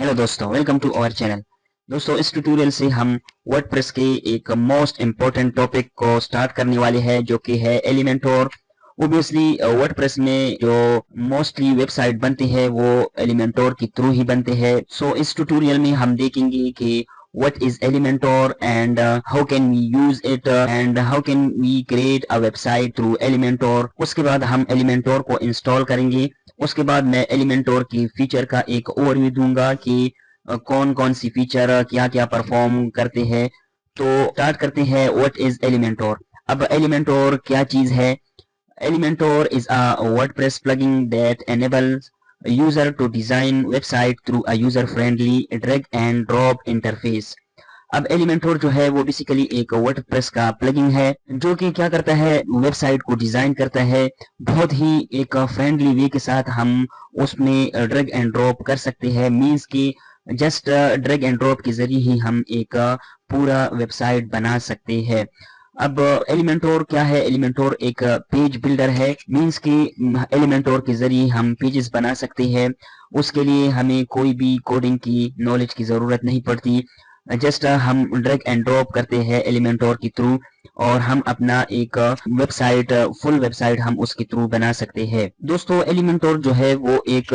Hello दोस्तों, welcome to our channel. दोस्तों, इस ट्यूटोरियल से हम वर्डप्रेस के एक मोस्ट इम्पोर्टेंट टॉपिक को स्टार्ट करने वाले हैं, जो कि है एलिमेंटोर। ओबियसली वर्डप्रेस में जो मोस्टली वेबसाइट बनते हैं वो एलिमेंटोर के थ्रू ही बनते हैं। सो इस ट्यूटोरियल में हम देखेंगे कि what is Elementor and how can we use it and how can we create a website through Elementor। उसके बाद हम Elementor को इंस्टॉल करेंगे। उसके बाद मैं एलिमेंटोर की फीचर का एक ओवरव्यू दूंगा कि कौन कौन सी फीचर क्या क्या परफॉर्म करते हैं। तो स्टार्ट करते हैं, व्हाट इज एलिमेंटोर। अब एलिमेंटोर क्या चीज है? Elementor is a WordPress plugin that enables a user to design website through a user-friendly drag and drop interface। अब एलिमेंटोर जो है वो बेसिकली एक वर्डप्रेस का प्लगइन है जो कि क्या करता है, वेबसाइट को डिजाइन करता है। बहुत ही एक फ्रेंडली वे के साथ हम उसमें ड्रैग एंड ड्रॉप कर सकते हैं। मींस कि जस्ट ड्रैग एंड ड्रॉप के जरिए ही हम एक पूरा वेबसाइट बना सकते हैं। अब एलिमेंटोर क्या है? एलिमेंटोर एक पेज बिल्डर है। मींस कि एलिमेंटोर के जरिए हम पेजेस बना सकते हैं। उसके लिए हमें कोई भी कोडिंग की नॉलेज की जरूरत नहीं पड़ती। जस्ट हम ड्रैग एंड ड्रॉप करते हैं एलिमेंटोर के थ्रू और हम अपना एक वेबसाइट, फुल वेबसाइट हम उसके थ्रू बना सकते हैं। दोस्तों, एलिमेंटोर जो है वो एक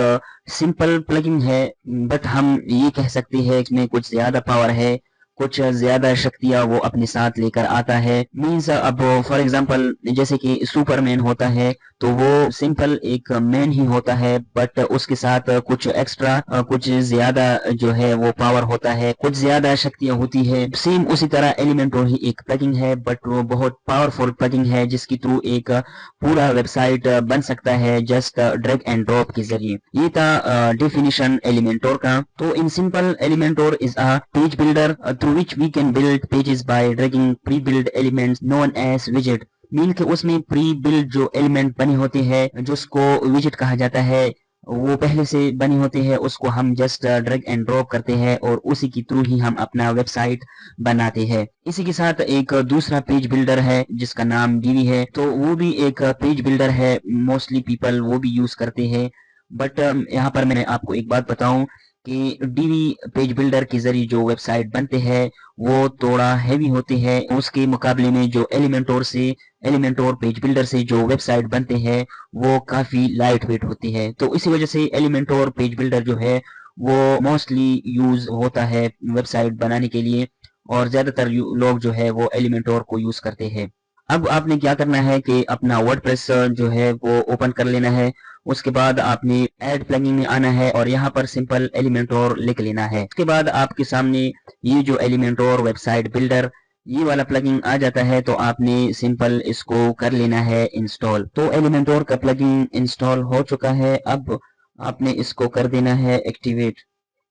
सिंपल प्लगइन है, बट हम ये कह सकते हैं इसमें कुछ ज्यादा पावर है, कुछ ज्यादा शक्तियां वो अपने साथ लेकर आता है। मींस अब फॉर एग्जांपल जैसे कि सुपरमैन होता है तो वो सिंपल एक मैन ही होता है, बट उसके साथ कुछ एक्स्ट्रा, कुछ ज्यादा जो है वो पावर होता है, कुछ ज्यादा शक्तियां होती है। सेम उसी तरह एलिमेंटोर ही एक प्लगइन है, बट वो बहुत पावरफुल प्लगइन है जिसके थ्रू एक पूरा वेबसाइट बन सकता है जस्ट ड्रैग एंड ड्रॉप के जरिए। ये था डेफिनेशन एलिमेंटोर का। तो in simple, Elementor is a page builder through which we can build pages by dragging pre-built elements known as widget। Mean के उसमें प्री बिल्ड जो एलिमेंट बने होते हैं, जो उसको विजिट कहा जाता है, वो पहले से बनी होती है, उसको हम जस्ट ड्रैग एंड ड्रॉप करते हैं और उसी के थ्रू ही हम अपना वेबसाइट बनाते हैं। इसी के साथ एक दूसरा पेज बिल्डर है जिसका नाम डीवी है। तो वो भी एक पेज बिल्डर है, मोस्टली पीपल वो भी यूज करते हैं। बट यहाँ पर मैं आपको एक बात बताऊं कि डीवी पेज बिल्डर के जरिए जो वेबसाइट बनते हैं वो थोड़ा हैवी होते हैं उसके मुकाबले में जो एलिमेंटोर पेज बिल्डर से जो वेबसाइट बनते हैं वो काफी लाइट वेट होती है। तो इसी वजह से एलिमेंटोर पेज बिल्डर जो है वो मोस्टली यूज होता है वेबसाइट बनाने के लिए, और ज्यादातर लोग जो है वो एलिमेंटोर को यूज करते हैं। अब आपने क्या करना है कि अपना वर्डप्रेस जो है वो ओपन कर लेना है। उसके बाद आपने ऐड प्लगइन में आना है और यहाँ पर सिंपल एलिमेंटोर लिख लेना है। उसके बाद आपके सामने ये जो एलिमेंटोर वेबसाइट बिल्डर, ये वाला प्लगइन आ जाता है, तो आपने सिंपल इसको कर लेना है इंस्टॉल। तो एलिमेंटोर का प्लगइन इंस्टॉल हो चुका है। अब आपने इसको कर देना है एक्टिवेट।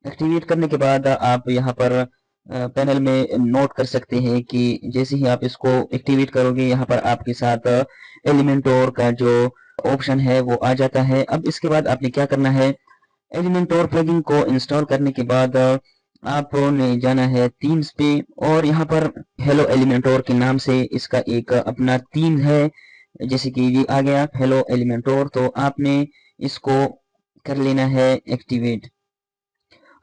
एक्टिवेट करने के बाद आप यहाँ पर पैनल में नोट कर सकते हैं कि जैसे ही आप इसको एक्टिवेट करोगे, यहाँ पर आपके साथ एलिमेंटोर का जो ऑप्शन है वो आ जाता है। अब इसके बाद आपने क्या करना है, एलिमेंटोर प्लगइन को इंस्टॉल करने के बाद आपने जाना है थीम्स पे, और यहाँ पर हेलो एलिमेंटोर के नाम से इसका एक अपना थीम है। जैसे कि ये आ गया हेलो एलिमेंटोर, तो आपने इसको कर लेना है एक्टिवेट।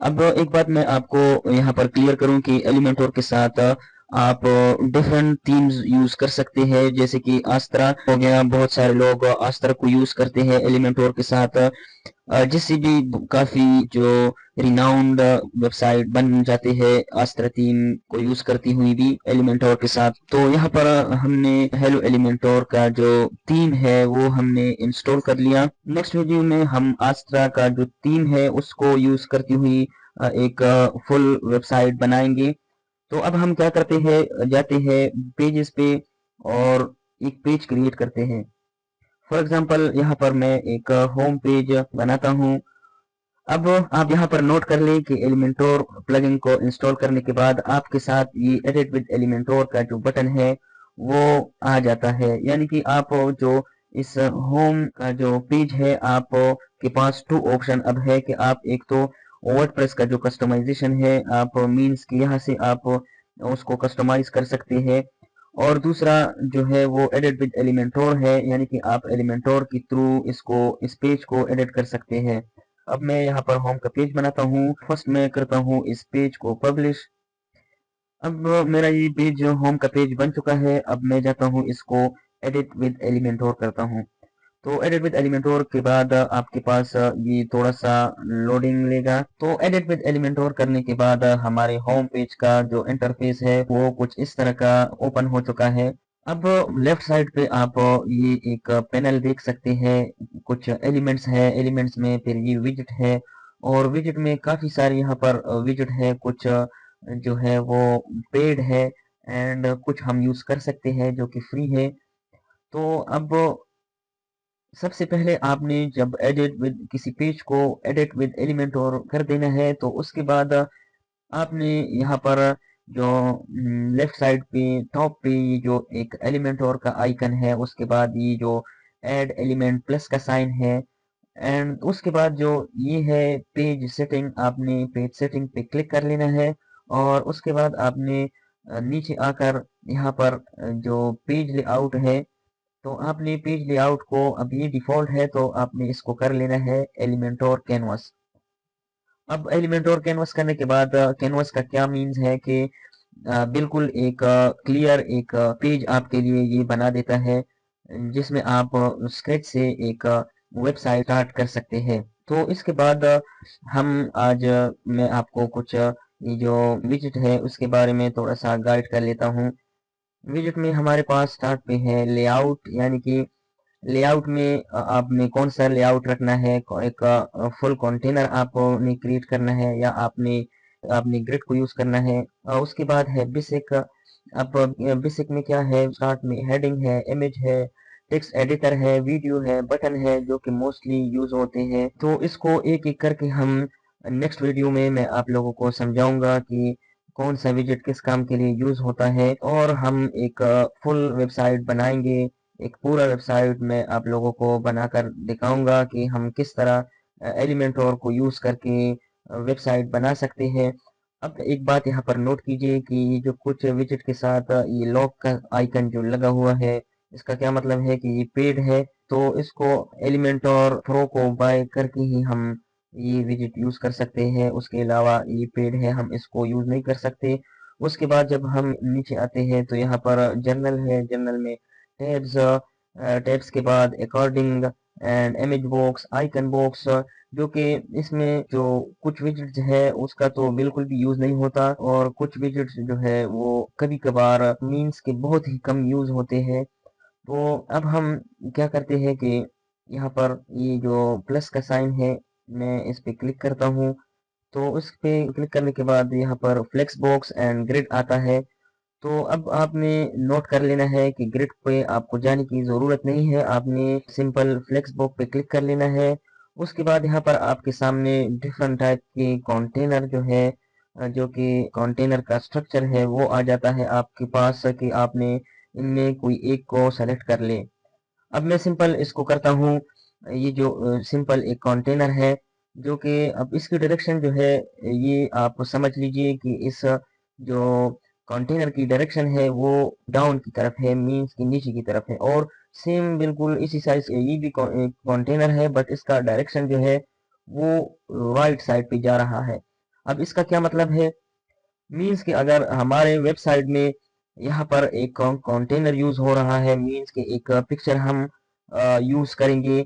अब एक बात मैं आपको यहाँ पर क्लियर करूँ कि एलिमेंटोर के साथ आप डिफरेंट थीम्स यूज कर सकते हैं। जैसे कि आस्त्रा हो गया, बहुत सारे लोग आस्त्रा को यूज करते हैं एलिमेंटोर के साथ, जिससे भी काफी जो रिनाउंड वेबसाइट बन जाते हैं आस्त्रा थीम को यूज करती हुई भी एलिमेंटोर के साथ। तो यहाँ पर हमने हेलो एलिमेंटोर का जो थीम है वो हमने इंस्टॉल कर लिया। नेक्स्ट वीडियो में हम आस्त्रा का जो थीम है उसको यूज करती हुई एक फुल वेबसाइट बनाएंगे। तो अब हम क्या करते हैं, जाते हैं पेजेस पे और एक पेज क्रिएट करते हैं। फॉर एग्जांपल यहाँ पर मैं एक होम पेज बनाता हूँ। अब आप यहाँ पर नोट कर लें कि एलिमेंटोर प्लगइन को इंस्टॉल करने के बाद आपके साथ ये एडिट विद एलिमेंटोर का जो बटन है वो आ जाता है। यानी कि आप जो इस होम का जो पेज है, आप के पास टू ऑप्शन अब है कि आप एक तो वर्डप्रेस का जो कस्टमाइजेशन है, आप मीन्स कि यहाँ से आप उसको कस्टमाइज कर सकते हैं, और दूसरा जो है वो एडिट विद एलिमेंटोर है, यानी कि आप एलिमेंटोर के थ्रू इस पेज को एडिट कर सकते हैं। अब मैं यहाँ पर होम का पेज बनाता हूँ। फर्स्ट मैं करता हूँ इस पेज को पब्लिश। अब मेरा ये पेज होम का पेज बन चुका है। अब मैं जाता हूँ इसको एडिट विद एलिमेंटोर करता हूँ। तो एडिट विद एलिमेंटोर के बाद आपके पास ये थोड़ा सा लोडिंग लेगा। तो एडिट विद एलिमेंटोर करने के बाद हमारे होम पेज का जो इंटरफेस है वो कुछ इस तरह का ओपन हो चुका है। अब लेफ्ट साइड पे आप ये एक पैनल देख सकते हैं। कुछ एलिमेंट्स है, एलिमेंट्स में फिर ये विजिट है, और विजिट में काफी सारे यहाँ पर विजिट है। कुछ जो है वो पेड है एंड कुछ हम यूज कर सकते हैं जो कि फ्री है। तो अब सबसे पहले आपने जब एडिट विद किसी पेज को एडिट विद एलिमेंट और कर देना है, तो उसके बाद आपने यहाँ पर जो लेफ्ट साइड पे टॉप पे ये जो एक एलिमेंट और का आइकन है, उसके बाद ये जो ऐड एलिमेंट प्लस का साइन है, एंड उसके बाद जो ये है पेज सेटिंग, आपने पेज सेटिंग पे क्लिक कर लेना है। और उसके बाद आपने नीचे आकर यहाँ पर जो पेज लेआउट है, तो आपने पेज लेआउट को, अब ये डिफॉल्ट है तो आपने इसको कर लेना है एलिमेंटोर कैनवस। अब एलिमेंटोर कैनवस करने के बाद कैनवस का क्या मीन्स है कि बिल्कुल एक क्लियर एक पेज आपके लिए ये बना देता है, जिसमें आप स्केच से एक वेबसाइट स्टार्ट कर सकते हैं। तो इसके बाद हम आज मैं आपको कुछ ये जो विजिट है उसके बारे में थोड़ा सा गाइड कर लेता हूँ। विजिट में हमारे पास स्टार्ट पे है लेआउट, यानी कि लेआउट में आपने कौन सा लेआउट रखना है। एक फुल कंटेनर आपने क्रिएट करना है या आपने आपने ग्रिड को यूज करना है। उसके बाद है बेसिक। अब बेसिक में क्या है, स्टार्ट में हेडिंग है, इमेज है, टेक्स्ट एडिटर है, वीडियो है, बटन है, जो कि मोस्टली यूज होते हैं। तो इसको एक एक करके हम नेक्स्ट वीडियो में मैं आप लोगों को समझाऊंगा कि कौन सा विजिट किस काम के लिए यूज होता है, और हम एक फुल वेबसाइट बनाएंगे। एक पूरा वेबसाइट मैं आप लोगों को बनाकर दिखाऊंगा कि हम किस तरह एलिमेंटोर को यूज करके वेबसाइट बना सकते हैं। अब एक बात यहाँ पर नोट कीजिए कि ये जो कुछ विजिट के साथ ये लॉक का आइकन जो लगा हुआ है, इसका क्या मतलब है कि ये पेड है। तो इसको एलिमेंटोर प्रो को बाय करके ही हम ये विजिट यूज कर सकते हैं। उसके अलावा ये पेड है, हम इसको यूज नहीं कर सकते। उसके बाद जब हम नीचे आते हैं तो यहाँ पर जर्नल है। जर्नल में टैब्स, टैब्स के बाद according and image box, icon box, जो कि इसमें जो कुछ विजिट्स है उसका तो बिल्कुल भी यूज नहीं होता, और कुछ विजिट्स जो है वो कभी कभार मीन्स के बहुत ही कम यूज होते हैं। तो अब हम क्या करते हैं कि यहाँ पर ये जो प्लस का साइन है, मैं इस पे क्लिक करता हूँ। तो इस पे क्लिक करने के बाद यहाँ पर फ्लेक्स बॉक्स एंड ग्रिड आता है। तो अब आपने नोट कर लेना है कि ग्रिड पे आपको जाने की ज़रूरत नहीं है, आपने सिंपल फ्लेक्स बॉक्स पे क्लिक कर लेना है। उसके बाद यहाँ पर आपके सामने डिफरेंट टाइप के कंटेनर जो है, जो कि कंटेनर का स्ट्रक्चर है वो आ जाता है आपके पास, कि आपने इनमें कोई एक को सेलेक्ट कर ले। अब मैं सिंपल इसको करता हूँ। ये जो सिंपल एक कंटेनर है, जो कि अब इसकी डायरेक्शन जो है ये आप समझ लीजिए कि इस जो कंटेनर की डायरेक्शन है वो डाउन की तरफ है, मीन्स की नीचे की तरफ है। और सेम बिल्कुल इसी साइज ये भी कंटेनर है, बट इसका डायरेक्शन जो है वो राइट साइड पे जा रहा है। अब इसका क्या मतलब है, मीन्स कि अगर हमारे वेबसाइट में यहाँ पर एक कंटेनर यूज हो रहा है, मीन्स कि एक पिक्चर हम यूज करेंगे,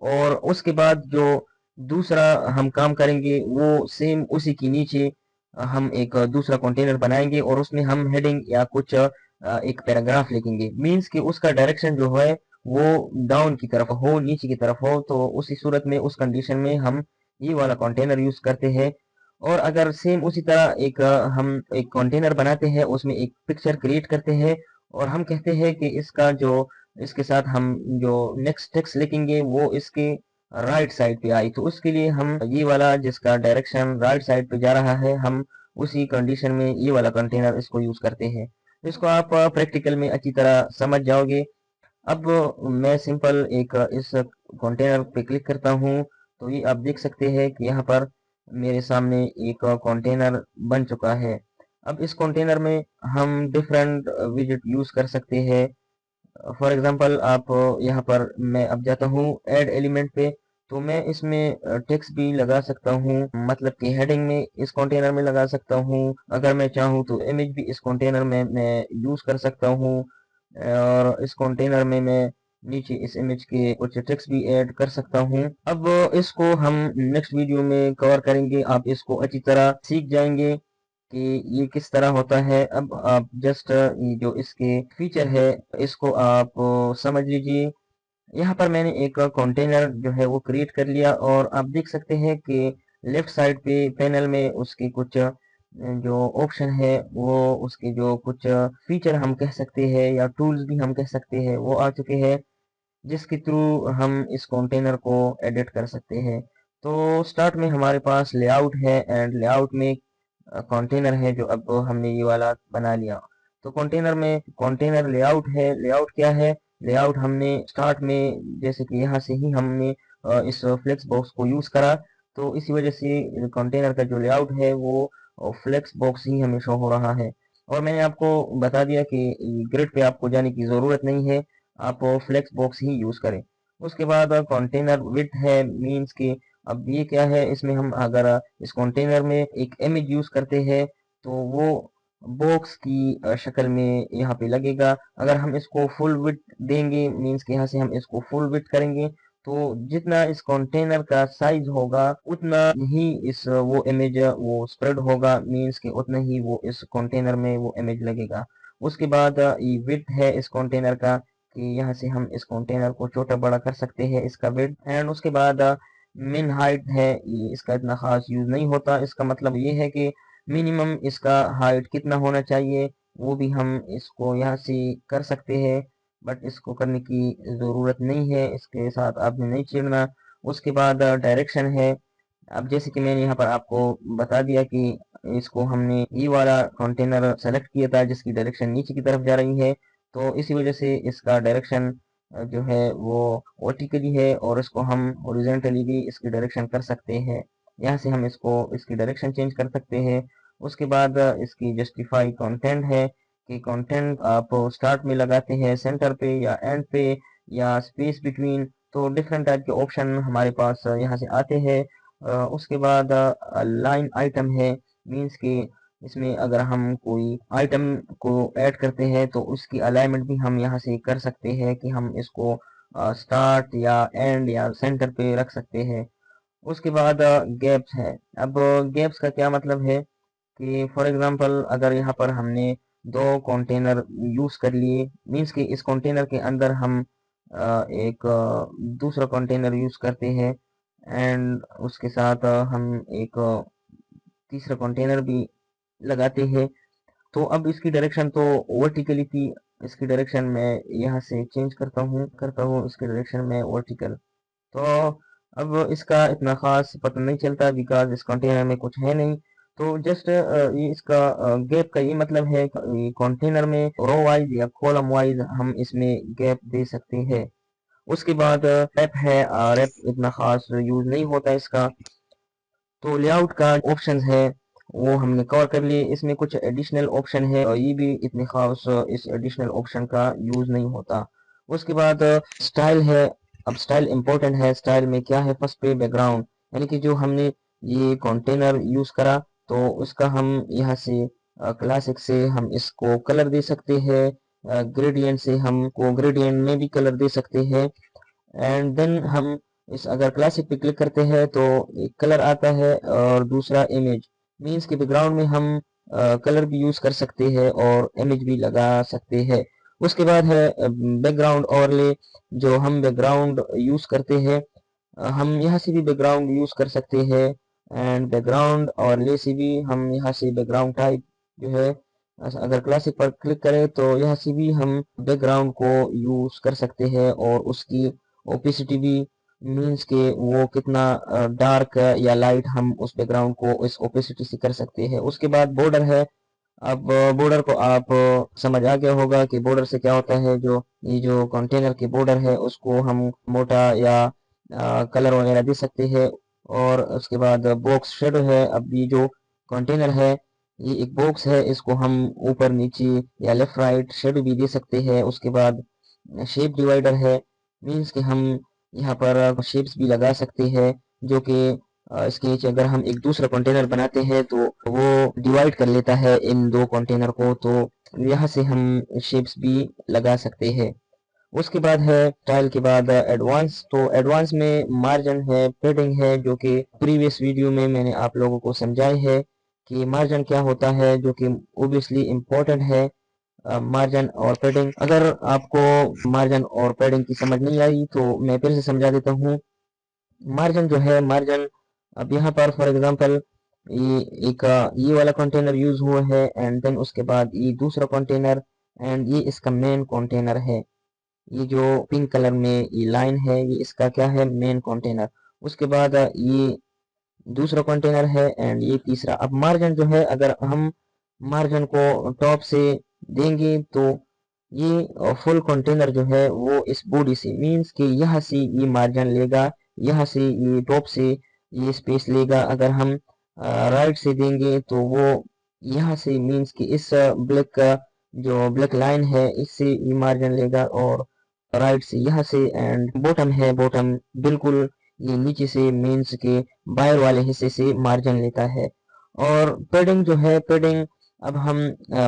और उसके बाद जो दूसरा हम काम करेंगे वो सेम उसी के नीचे हम एक दूसरा कंटेनर बनाएंगे, और उसमें हम हेडिंग या कुछ एक पैराग्राफ लिखेंगे। मीन्स कि उसका डायरेक्शन जो है वो डाउन की तरफ हो, नीचे की तरफ हो। तो उसी सूरत में, उस कंडीशन में हम ये वाला कंटेनर यूज करते हैं। और अगर सेम उसी तरह एक हम एक कंटेनर बनाते हैं, उसमें एक पिक्चर क्रिएट करते हैं, और हम कहते हैं कि इसका जो इसके साथ हम जो नेक्स्ट टेक्स्ट लिखेंगे वो इसके राइट साइड पे आई, तो उसके लिए हम ये वाला जिसका डायरेक्शन राइट साइड पे जा रहा है, हम उसी कंडीशन में ये वाला कंटेनर इसको यूज करते हैं। इसको आप प्रैक्टिकल में अच्छी तरह समझ जाओगे। अब मैं सिंपल एक इस कंटेनर पे क्लिक करता हूँ। तो ये आप देख सकते हैं कि यहाँ पर मेरे सामने एक कंटेनर बन चुका है। अब इस कंटेनर में हम डिफरेंट विजिट यूज कर सकते हैं। फॉर एग्जांपल आप यहाँ पर मैं अब जाता हूँ ऐड एलिमेंट पे। तो मैं इसमें टेक्स्ट भी लगा सकता हूँ, मतलब कि हेडिंग में इस कंटेनर में लगा सकता हूँ। अगर मैं चाहूँ तो इमेज भी इस कंटेनर में मैं यूज कर सकता हूँ, और इस कंटेनर में मैं नीचे इस इमेज के कुछ टेक्स्ट भी ऐड कर सकता हूँ। अब इसको हम नेक्स्ट वीडियो में कवर करेंगे, आप इसको अच्छी तरह सीख जाएंगे कि ये किस तरह होता है। अब आप जस्ट ये जो इसके फीचर है इसको आप समझ लीजिए। यहाँ पर मैंने एक कंटेनर जो है वो क्रिएट कर लिया, और आप देख सकते हैं कि लेफ्ट साइड पे पैनल में उसके कुछ जो ऑप्शन है, वो उसके जो कुछ फीचर हम कह सकते हैं या टूल्स भी हम कह सकते हैं, वो आ चुके हैं, जिसके थ्रू हम इस कंटेनर को एडिट कर सकते हैं। तो स्टार्ट में हमारे पास लेआउट है, एंड लेआउट में कंटेनर है जो अब हमने ये वाला बना लिया। तो कंटेनर में कंटेनर लेआउट है। लेआउट क्या है? लेआउट हमने स्टार्ट में जैसे कि यहाँ से ही हमने इस फ्लेक्स बॉक्स को यूज करा, तो इसी वजह से कंटेनर का जो लेआउट है वो फ्लेक्स बॉक्स ही हमें शो हो रहा है। और मैंने आपको बता दिया कि ग्रिड पे आपको जाने की जरूरत नहीं है, आप फ्लेक्स बॉक्स ही यूज करें। उसके बाद कंटेनर विड्थ है, मींस कि अब ये क्या है, इसमें हम अगर इस कंटेनर में एक इमेज यूज करते हैं तो वो बॉक्स की शक्ल में यहाँ पे लगेगा। अगर हम इसको फुल विड्थ देंगे, मींस कि यहाँ से हम इसको फुल विड्थ करेंगे, तो जितना इस कंटेनर का साइज होगा उतना ही इस वो इमेज वो स्प्रेड होगा, मींस कि उतना ही वो इस कंटेनर में वो इमेज लगेगा। उसके बाद ये विड्थ है इस कंटेनर का, कि यहाँ से हम इस कंटेनर को छोटा बड़ा कर सकते हैं इसका विड्थ। एंड उसके बाद मिन हाइट है, ये इसका इतना खास यूज नहीं होता। इसका मतलब ये है कि मिनिमम इसका हाइट कितना होना चाहिए, वो भी हम इसको यहाँ से कर सकते हैं, बट इसको करने की ज़रूरत नहीं है, इसके साथ आपने नहीं छेड़ना। उसके बाद डायरेक्शन है। अब जैसे कि मैंने यहाँ पर आपको बता दिया कि इसको हमने ये वाला कंटेनर सेलेक्ट किया था जिसकी डायरेक्शन नीचे की तरफ जा रही है, तो इसी वजह से इसका डायरेक्शन जो है वो वर्टिकली है, और इसको हम हॉरिजॉन्टली भी इसकी डायरेक्शन कर सकते हैं। यहाँ से हम इसको इसकी डायरेक्शन चेंज कर सकते हैं। उसके बाद इसकी जस्टिफाई कंटेंट है, कि कंटेंट आप स्टार्ट में लगाते हैं, सेंटर पे या एंड पे या स्पेस बिटवीन, तो डिफरेंट टाइप के ऑप्शन हमारे पास यहाँ से आते हैं। उसके बाद लाइन आइटम है, मींस कि इसमें अगर हम कोई आइटम को ऐड करते हैं तो उसकी अलाइनमेंट भी हम यहाँ से कर सकते हैं, कि हम इसको स्टार्ट या एंड या सेंटर पे रख सकते हैं। उसके बाद गैप्स है। अब गैप्स का क्या मतलब है, कि फॉर एग्जांपल अगर यहाँ पर हमने दो कंटेनर यूज कर लिए, मींस कि इस कंटेनर के अंदर हम एक दूसरा कंटेनर यूज करते हैं, एंड उसके साथ हम एक तीसरा कंटेनर भी लगाते हैं, तो अब इसकी डायरेक्शन तो वर्टिकली थी, इसकी डायरेक्शन मैं यहाँ से चेंज करता हूँ इसकी डायरेक्शन में वर्टिकल। तो अब इसका इतना खास पता नहीं चलता, बिकॉज इस कंटेनर में कुछ है नहीं। तो जस्ट ये इसका गैप का ये मतलब है कि कंटेनर में रो वाइज या कॉलम वाइज हम इसमें गैप दे सकते हैं। उसके बाद रैप है, रैप इतना खास यूज नहीं होता इसका। तो लेआउट का ऑप्शंस है वो हमने कवर कर लिए। इसमें कुछ एडिशनल ऑप्शन है और ये भी इतने खास इस एडिशनल ऑप्शन का यूज नहीं होता। उसके बाद स्टाइल है। अब स्टाइल इंपॉर्टेंट है। स्टाइल में क्या है, फर्स्ट पे बैकग्राउंड, यानी कि जो हमने ये कंटेनर यूज करा तो उसका हम यहाँ से क्लासिक से हम इसको कलर दे सकते हैं, ग्रेडियंट से हमको ग्रेडियंट में भी कलर दे सकते हैं। एंड देन हम इस अगर क्लासिक पे क्लिक करते हैं तो एक कलर आता है, और दूसरा इमेज, मीन्स के बैकग्राउंड में हम कलर भी यूज कर सकते हैं और इमेज भी लगा सकते हैं। उसके बाद है बैकग्राउंड ओवरले, जो हम बैकग्राउंड यूज करते हैं, हम यहाँ से भी बैकग्राउंड यूज कर सकते हैं। एंड बैकग्राउंड ओवरले से भी हम यहाँ से बैकग्राउंड टाइप जो है, अगर क्लासिक पर क्लिक करें तो यहाँ से भी हम बैकग्राउंड को यूज कर सकते हैं, और उसकी ओपेसिटी भी, मीन्स के वो कितना डार्क या लाइट, हम उस बैकग्राउंड को इस ओपेसिटी से कर सकते हैं। उसके बाद बॉर्डर है। अब बॉर्डर को आप समझ आ गया होगा कि बॉर्डर से क्या होता है। जो ये जो कंटेनर के बॉर्डर है उसको हम मोटा या कलर वगैरह दे सकते हैं। और उसके बाद बॉक्स शेडो है। अब ये जो कंटेनर है ये एक बॉक्स है, इसको हम ऊपर नीचे या लेफ्ट राइट शेडो भी दे सकते हैं। उसके बाद शेप डिवाइडर है, मीन्स कि हम यहाँ पर शेप्स भी लगा सकते हैं, जो कि स्केच अगर हम एक दूसरा कंटेनर बनाते हैं तो वो डिवाइड कर लेता है इन दो कंटेनर को, तो यहाँ से हम शेप्स भी लगा सकते हैं। उसके बाद है स्टाइल के बाद एडवांस। तो एडवांस में मार्जिन है, पेडिंग है, जो कि प्रीवियस वीडियो में मैंने आप लोगों को समझाई है कि मार्जिन क्या होता है, जो कि ओबियसली इम्पोर्टेंट है। मार्जिन और पेडिंग, अगर आपको मार्जिन और पेडिंग की समझ नहीं आई तो मैं फिर से समझा देता हूँ। मार्जिन जो है, मार्जिन अब यहाँ पर फॉर एग्जांपल ये एक ये वाला कंटेनर यूज हुआ है, एंड देन उसके बाद ये दूसरा कंटेनर, एंड ये इसका मेन कंटेनर है। ये जो पिंक कलर में ये लाइन है, ये इसका क्या है, मेन कंटेनर। उसके बाद ये दूसरा कंटेनर है, एंड ये तीसरा। अब मार्जिन जो है, अगर हम मार्जिन को टॉप से देंगे तो ये फुल कंटेनर जो है वो इस बॉडी से, मींस कि यहाँ से ये मार्जिन लेगा, यहाँ से ये टॉप से ये स्पेस लेगा। अगर हम राइट से देंगे तो वो यहाँ से, मींस कि इस ब्लैक का जो ब्लैक लाइन है इससे ये मार्जिन लेगा, और राइट से यहाँ से। एंड बॉटम है, बॉटम बिल्कुल ये नीचे से, मींस के बाहर वाले हिस्से से मार्जिन लेता है। और पेडिंग जो है, पेडिंग अब हम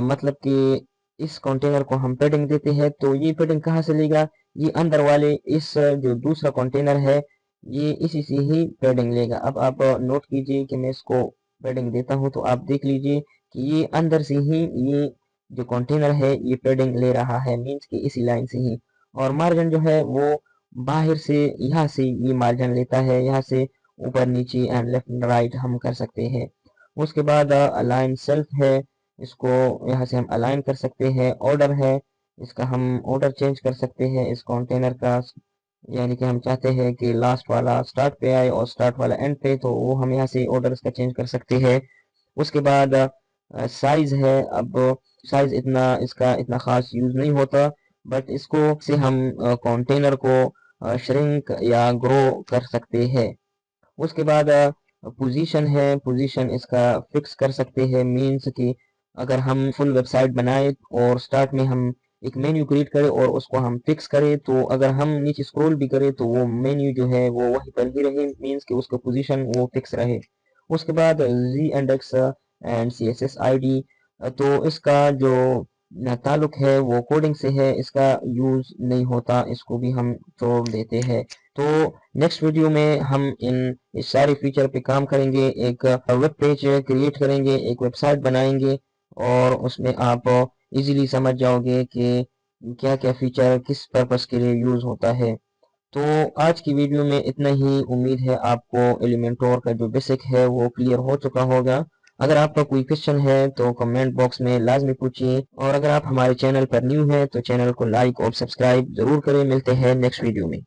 मतलब कि इस कंटेनर को हम पेडिंग देते हैं तो ये पेडिंग कहाँ से लेगा, ये अंदर वाले इस जो दूसरा कंटेनर है ये इसी से ही पेडिंग लेगा। अब आप नोट कीजिए कि मैं इसको पेडिंग देता हूँ तो आप देख लीजिए कि ये अंदर से ही ये जो कंटेनर है ये पेडिंग ले रहा है, मींस कि इसी लाइन से ही। और मार्जिन जो है वो बाहर से, यहाँ से ये मार्जिन लेता है, यहाँ से ऊपर नीचे एंड लेफ्ट एंड राइट हम कर सकते हैं। उसके बाद अलाइन सेल्फ है, इसको यहाँ से हम अलाइन कर सकते हैं। ऑर्डर है, इसका हम ऑर्डर चेंज कर सकते हैं इस कंटेनर का, यानी कि हम चाहते हैं कि लास्ट वाला स्टार्ट पे आए और स्टार्ट वाला एंड पे, तो वो हम यहाँ से ऑर्डर इसका चेंज कर सकते हैं। उसके बाद साइज है। अब साइज इतना इसका इतना खास यूज नहीं होता, बट इसको से हम कंटेनर को श्रिंक या ग्रो कर सकते हैं। उसके बाद पोजीशन है, पोजीशन इसका फिक्स कर सकते हैं, मींस कि अगर हम फुल वेबसाइट बनाए और स्टार्ट में हम एक मेन्यू क्रिएट करें और उसको हम फिक्स करें, तो अगर हम नीचे स्क्रॉल भी करें तो वो मेन्यू जो है वो वहीं पर ही रहे, मींस कि उसका पोजीशन वो फिक्स रहे। उसके बाद G index and C S S I D, तो इसका जो ताल्लुक है वो कोडिंग से है, इसका यूज नहीं होता, इसको भी हम छोड़ देते हैं। तो नेक्स्ट वीडियो में हम इस सारे फीचर पे काम करेंगे, एक वेब पेज क्रिएट करेंगे, एक वेबसाइट बनाएंगे, और उसमें आप इजीली समझ जाओगे कि क्या क्या फीचर किस पर्पस के लिए यूज होता है। तो आज की वीडियो में इतना ही। उम्मीद है आपको एलिमेंटोर का जो बेसिक है वो क्लियर हो चुका होगा। अगर आपका कोई क्वेश्चन है तो कमेंट बॉक्स में लाजमी पूछिए, और अगर आप हमारे चैनल पर न्यू हैं तो चैनल को लाइक और सब्सक्राइब जरूर करें। मिलते हैं नेक्स्ट वीडियो में।